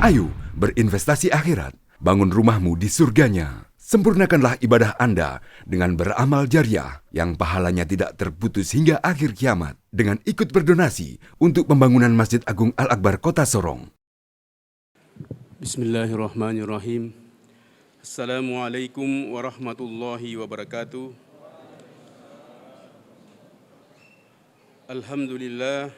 Ayo berinvestasi akhirat, bangun rumahmu di surganya. Sempurnakanlah ibadah Anda dengan beramal jariah yang pahalanya tidak terputus hingga akhir kiamat dengan ikut berdonasi untuk pembangunan Masjid Agung Al-Akbar Kota Sorong. Bismillahirrahmanirrahim. Assalamualaikum warahmatullahi wabarakatuh. Alhamdulillah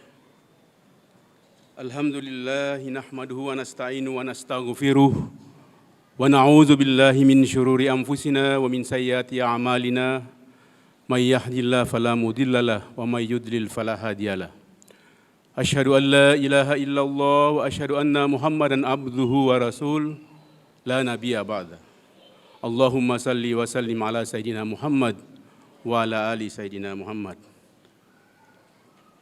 nahmaduhu wa nasta'inu wa nastaghfiruh wa na'udzu billahi min syururi anfusina wa min sayyiati a'malina may yahdihillahu fala mudhillalah wa may yudlil fala hadiyalah. Asyhadu an la ilaha illallah wa asyhadu anna Muhammadan abduhu wa rasul la nabiyya ba'da. Allahumma salli wa sallim ala sayyidina Muhammad wa ala ali sayyidina Muhammad.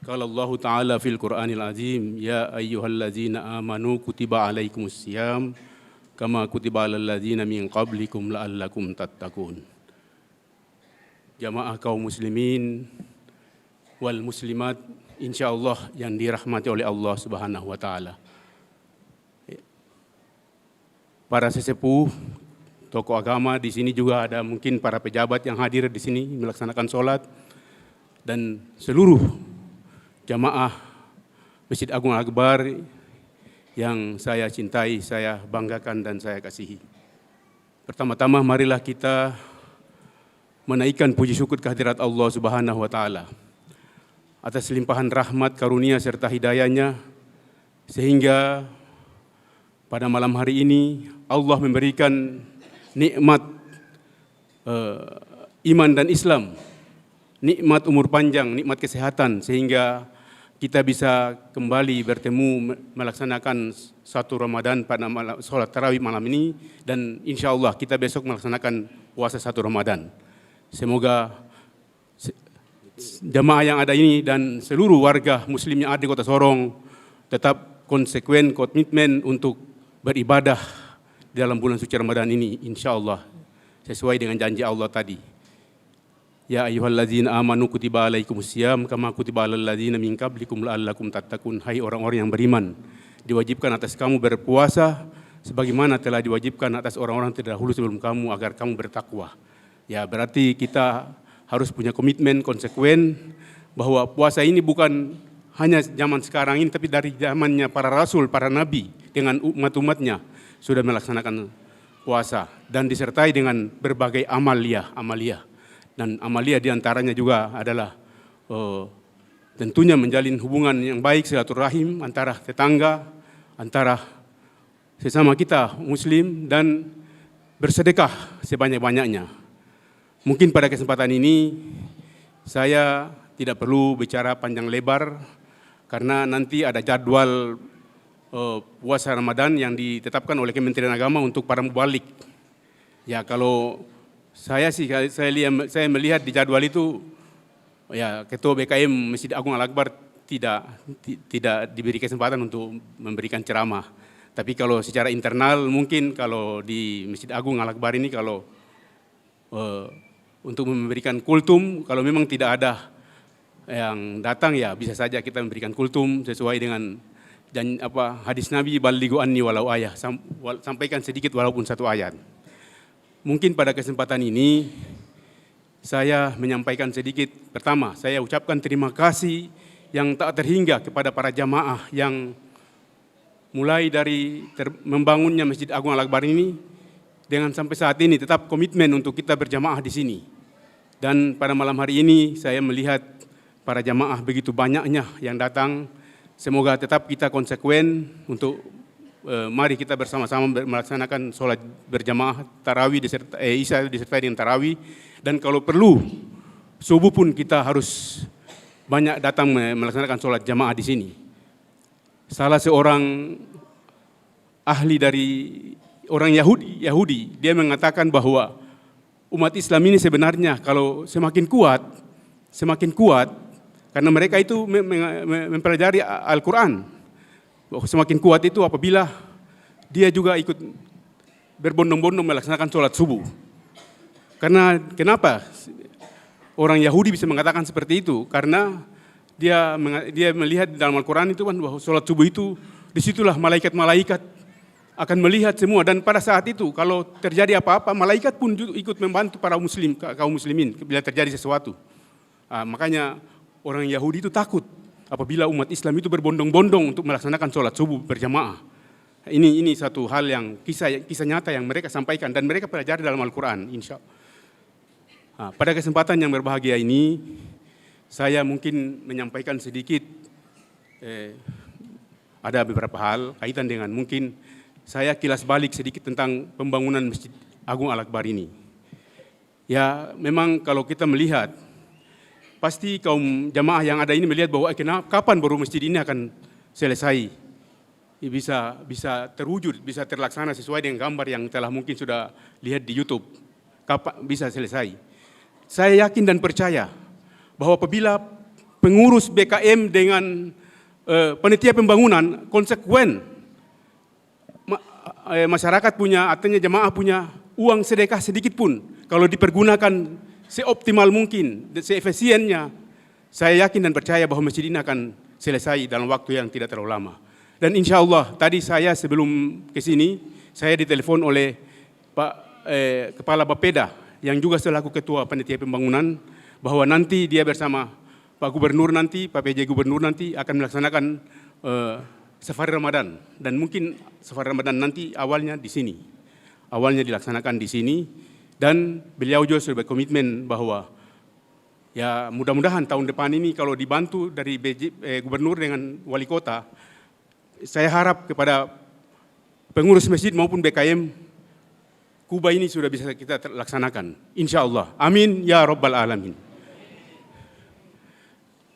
Qala Allah Ta'ala fil Qur'anil Azim, ya ayyuhallazina amanu kutiba alaikumusiyam kama kutiba alal ladzina min qablikum la'allakum tattaqun. Jamaah kaum muslimin wal muslimat insyaallah yang dirahmati oleh Allah Subhanahu wa taala. Para sesepuh, tokoh agama di sini juga ada mungkin para pejabat yang hadir di sini melaksanakan sholat dan seluruh jamaah Masjid Agung Al-Akbar yang saya cintai, saya banggakan dan saya kasihi. Pertama-tama marilah kita menaikkan puji syukur kehadirat Allah Subhanahu wa taala atas limpahan rahmat, karunia serta hidayahnya sehingga pada malam hari ini Allah memberikan nikmat iman dan Islam, nikmat umur panjang, nikmat kesehatan sehingga kita bisa kembali bertemu melaksanakan satu Ramadan pada sholat tarawih malam ini dan insya Allah kita besok melaksanakan puasa satu Ramadan. Semoga jamaah yang ada ini dan seluruh warga muslim yang ada di Kota Sorong tetap konsekuen, komitmen untuk beribadah dalam bulan suci Ramadan ini insya Allah sesuai dengan janji Allah tadi. Ya ayyuhalladzina amanu kutiba alaikumusiyam kama kutiba alal ladzina min qablikum la'allakum tattaqun. Hai orang-orang yang beriman, diwajibkan atas kamu berpuasa sebagaimana telah diwajibkan atas orang-orang terdahulu sebelum kamu agar kamu bertakwa. Ya, berarti kita harus punya komitmen konsekuen bahwa puasa ini bukan hanya zaman sekarang ini tapi dari zamannya para rasul, para nabi dengan umat-umatnya sudah melaksanakan puasa dan disertai dengan berbagai amaliyah. Dan amalia diantaranya juga adalah tentunya menjalin hubungan yang baik, silaturahim antara tetangga, antara sesama kita muslim dan bersedekah sebanyak-banyaknya. Mungkin pada kesempatan ini saya tidak perlu bicara panjang lebar karena nanti ada jadwal puasa Ramadan yang ditetapkan oleh Kementerian Agama untuk para mubalik. Ya, kalau saya melihat di jadwal itu ya Ketua BKM Masjid Agung Al-Akbar tidak diberi kesempatan untuk memberikan ceramah. Tapi kalau secara internal mungkin kalau di Masjid Agung Al-Akbar ini kalau untuk memberikan kultum, kalau memang tidak ada yang datang ya bisa saja kita memberikan kultum sesuai dengan hadis Nabi balighu anni walau ayah, sampaikan sedikit walaupun satu ayat. Mungkin pada kesempatan ini saya menyampaikan sedikit. Pertama, saya ucapkan terima kasih yang tak terhingga kepada para jamaah yang mulai dari membangunnya Masjid Agung Al-Akbar ini dengan sampai saat ini tetap komitmen untuk kita berjamaah di sini. Dan pada malam hari ini saya melihat para jamaah begitu banyaknya yang datang. Semoga tetap kita konsekuen untuk mari kita bersama-sama melaksanakan sholat berjamaah tarawih isya disertai dengan tarawih dan kalau perlu subuh pun kita harus banyak datang melaksanakan sholat jamaah di sini. Salah seorang ahli dari orang Yahudi dia mengatakan bahwa umat Islam ini sebenarnya kalau semakin kuat karena mereka itu mempelajari Al-Quran. Semakin kuat itu apabila dia juga ikut berbondong-bondong melaksanakan sholat subuh. Karena kenapa orang Yahudi bisa mengatakan seperti itu? Karena dia melihat dalam Al-Quran itu kan bahwa sholat subuh itu disitulah malaikat-malaikat akan melihat semua, dan pada saat itu kalau terjadi apa-apa, malaikat pun ikut membantu para kaum muslimin bila terjadi sesuatu. Makanya orang Yahudi itu takut apabila umat Islam itu berbondong-bondong untuk melaksanakan sholat subuh berjamaah. Ini satu hal yang kisah nyata yang mereka sampaikan dan mereka pelajari dalam Al-Quran, insya Allah. Pada kesempatan yang berbahagia ini, saya mungkin menyampaikan sedikit, ada beberapa hal kaitan dengan mungkin saya kilas balik sedikit tentang pembangunan Masjid Agung Al-Akbar ini. Ya memang kalau kita melihat, pasti kaum jamaah yang ada ini melihat bahwa kapan baru masjid ini akan selesai, bisa terwujud, bisa terlaksana sesuai dengan gambar yang telah mungkin sudah lihat di YouTube, kapan bisa selesai. Saya yakin dan percaya bahwa apabila pengurus BKM dengan panitia pembangunan konsekuen, masyarakat punya, artinya jemaah punya uang sedekah sedikit pun, kalau dipergunakan seoptimal mungkin, seefisiennya, saya yakin dan percaya bahwa masjid ini akan selesai dalam waktu yang tidak terlalu lama. Dan insya Allah, tadi saya sebelum ke sini, saya ditelepon oleh Pak Kepala Bapeda, yang juga selaku Ketua Panitia Pembangunan, bahwa nanti dia bersama Pak Gubernur nanti, Pak PJ Gubernur nanti akan melaksanakan Safari Ramadan, dan mungkin Safari Ramadan nanti awalnya di sini, awalnya dilaksanakan di sini, dan beliau juga sudah berkomitmen bahwa ya mudah-mudahan tahun depan ini kalau dibantu dari Gubernur dengan Wali Kota, saya harap kepada pengurus masjid maupun BKM, Kuba ini sudah bisa kita laksanakan, insya Allah, amin ya Rabbal Alamin.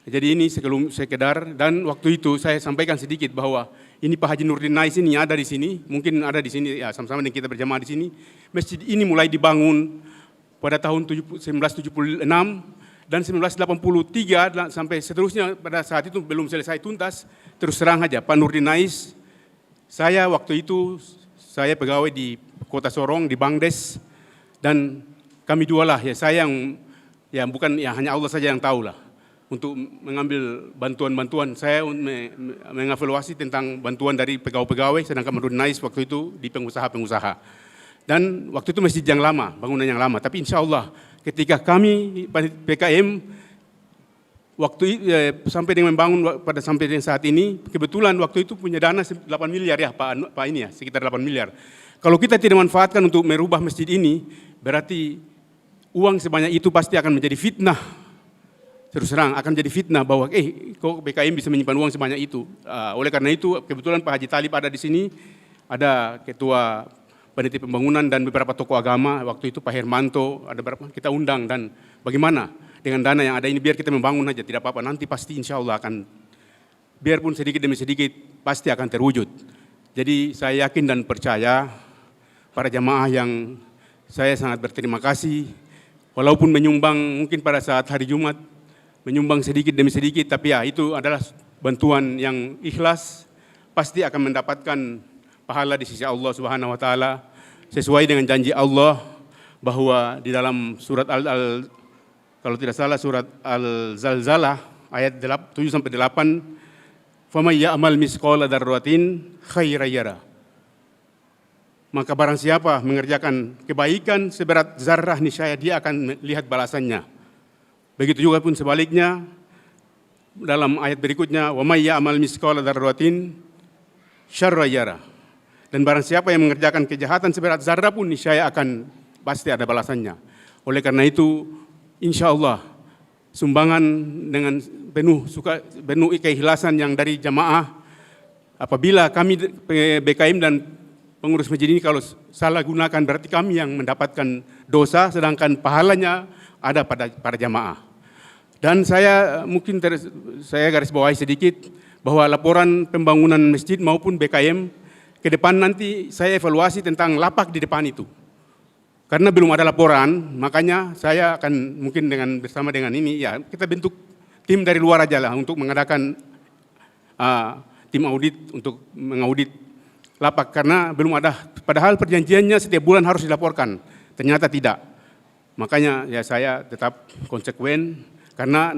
Jadi ini sekedar, dan waktu itu saya sampaikan sedikit bahwa ini Pak Haji Nurdin Nais ini ada di sini, mungkin ada di sini ya sama-sama dengan kita berjamaah di sini. Masjid ini mulai dibangun pada tahun 1976 dan 1983 sampai seterusnya, pada saat itu belum selesai tuntas. Terus terang aja Pak Nurdin Nais, saya waktu itu saya pegawai di Kota Sorong di Bangdes, dan kami dua lah ya, saya yang ya bukan ya hanya Allah saja yang tahu lah, untuk mengambil bantuan-bantuan. Saya mengevaluasi tentang bantuan dari pegawai-pegawai, sedangkan Nurdin Nais waktu itu di pengusaha-pengusaha. Dan waktu itu masjid yang lama, bangunan yang lama. Tapi insya Allah ketika kami PKM sampai dengan membangun sampai dengan saat ini, kebetulan waktu itu punya dana 8 miliar ya Pak ini ya, sekitar 8 miliar. Kalau kita tidak manfaatkan untuk merubah masjid ini, berarti uang sebanyak itu pasti akan menjadi fitnah. Terus terang akan jadi fitnah bahwa kok BKM bisa menyimpan uang sebanyak itu. Oleh karena itu kebetulan Pak Haji Talib ada di sini, ada Ketua Panitia Pembangunan dan beberapa tokoh agama. Waktu itu Pak Hermanto, ada berapa kita undang, dan bagaimana dengan dana yang ada ini biar kita membangun aja, tidak apa-apa, nanti pasti insya Allah akan, biarpun sedikit demi sedikit pasti akan terwujud. Jadi saya yakin dan percaya para jamaah yang saya sangat berterima kasih, walaupun menyumbang mungkin pada saat hari Jumat, menyumbang sedikit demi sedikit, tapi ya itu adalah bantuan yang ikhlas, pasti akan mendapatkan pahala di sisi Allah Subhanahu wa taala sesuai dengan janji Allah bahwa di dalam surat kalau tidak salah surat Al-Zalzalah ayat 7 sampai 8, "Faman ya'mal misqala dzarratin khairan yara." Maka barang siapa mengerjakan kebaikan seberat zarrah, niscaya dia akan melihat balasannya. Begitu juga pun sebaliknya dalam ayat berikutnya, wa may ya'mal misqala dzarratin syarran yara. Dan barang siapa yang mengerjakan kejahatan seberat zarah pun niscaya akan pasti ada balasannya. Oleh karena itu insya Allah sumbangan dengan penuh keikhlasan yang dari jamaah, apabila kami BKM dan pengurus masjid ini kalau salah gunakan berarti kami yang mendapatkan dosa, sedangkan pahalanya ada pada para jamaah. Dan saya mungkin saya garis bawahi sedikit bahwa laporan pembangunan masjid maupun BKM ke depan nanti saya evaluasi tentang lapak di depan itu. Karena belum ada laporan, makanya saya akan mungkin bersama dengan ini ya kita bentuk tim dari luar aja lah untuk mengadakan tim audit untuk mengaudit lapak, karena belum ada, padahal perjanjiannya setiap bulan harus dilaporkan, ternyata tidak. Makanya ya saya tetap konsekuen, karena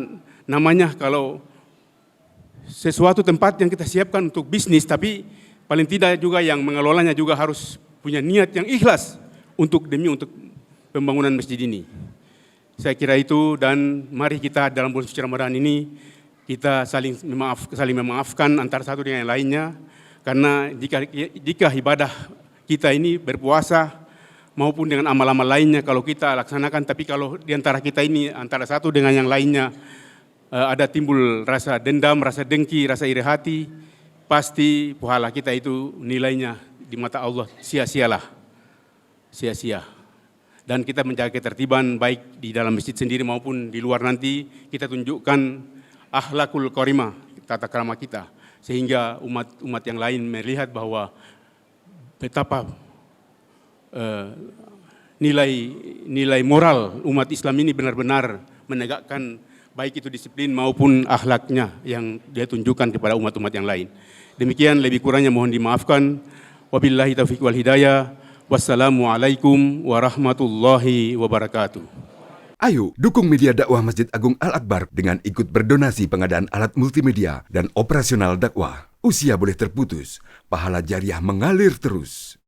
namanya kalau sesuatu tempat yang kita siapkan untuk bisnis, tapi paling tidak juga yang mengelolanya juga harus punya niat yang ikhlas untuk pembangunan masjid ini. Saya kira itu, dan mari kita dalam bulan suci Ramadan ini kita saling memaafkan antara satu dengan yang lainnya, karena jika ibadah kita ini berpuasa maupun dengan amal-amal lainnya kalau kita laksanakan, tapi kalau di antara kita ini antara satu dengan yang lainnya ada timbul rasa dendam, rasa dengki, rasa iri hati, pasti pahala kita itu nilainya di mata Allah sia-sia. Dan kita menjaga ketertiban baik di dalam masjid sendiri maupun di luar, nanti kita tunjukkan akhlakul karimah, tata krama kita, sehingga umat yang lain melihat bahwa betapa nilai moral umat Islam ini benar-benar menegakkan baik itu disiplin maupun akhlaknya yang dia tunjukkan kepada umat-umat yang lain. Demikian, lebih kurangnya mohon dimaafkan. Wabillahi taufiq wal hidayah. Wassalamualaikum warahmatullahi wabarakatuh. Ayo dukung media dakwah Masjid Agung Al-Akbar dengan ikut berdonasi pengadaan alat multimedia dan operasional dakwah. Usia boleh terputus, pahala jariah mengalir terus.